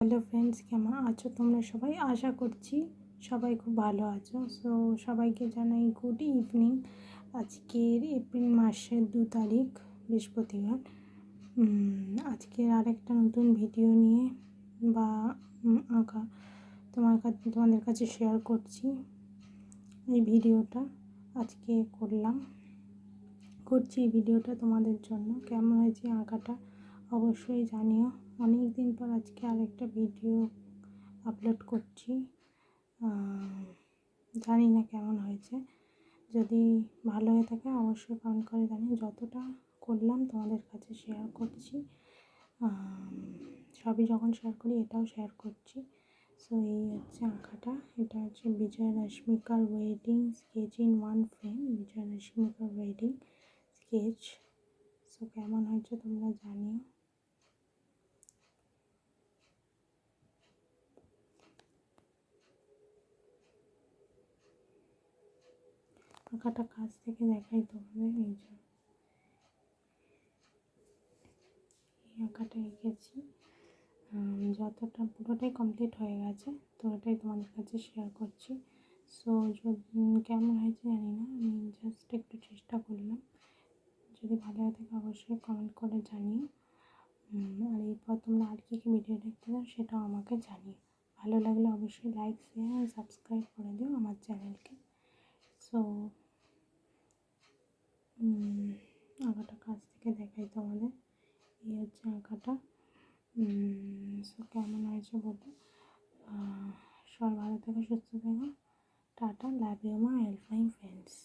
Hello friends, কেমন আছো তোমরা সবাই? আশা করছি সবাই খুব ভালো আছো। সো সবাইকে জানাই গুড ইভিনিং। আজকের এপ্রিল মাসের 2 তারিখ বৃহস্পতিবার। আজকের আরেকটা নতুন ভিডিও নিয়ে বা আঁকা তোমাদের কাছে শেয়ার করছি। এই ভিডিওটা আজকে করছি এই ভিডিওটা তোমাদের জন্য। কেমন হয়েছে আঁকাটা অবশ্যই জানিও। অনেক দিন পর আজকে আরেকটা ভিডিও আপলোড করছি। জানি না কেমন হয়েছে, যদি ভালো হয়ে থাকে অবশ্যই কমেন্ট করে জানিও। যতটা করলাম তোমাদের কাছে শেয়ার করছি, সবই যখন শেয়ার করি এটাও শেয়ার করছি। সো এই হচ্ছে আঁকাটা। এটা হচ্ছে বিজয় রশ্মিকার wedding sketch in 1 frame, Bijoy রশ্মিকার wedding sketch. So কেমন হয়েছে তোমরা জানিও। আঁকাটা কাছ থেকে দেখাই তোমাদের। এই আঁকাটা এঁকেছি, যতটা পুরোটাই কমপ্লিট হয়ে গেছে, তো ওটাই তোমাদের কাছে শেয়ার করছি। সো কেমন হয়েছে জানি না, আমি জাস্ট একটু চেষ্টা করলাম। যদি ভালো হয়ে থাকে অবশ্যই কমেন্ট করে জানিও। আর এরপর তোমরা আর কী ভিডিও দেখতে চাও সেটাও আমাকে জানিও। ভালো লাগলে অবশ্যই লাইক, শেয়ার আর সাবস্ক্রাইব করে দিও আমার চ্যানেলকে। সো আঁকাটা কাছ থেকে দেখাই তোমাদের। এই হচ্ছে আঁকাটা। সো কেমন হয়েছে বলো। সবাই ভালো থেকো, সুস্থ থেকো। টাটা, লাভ ইউ মাই এলফাইন ফ্রেন্ডস।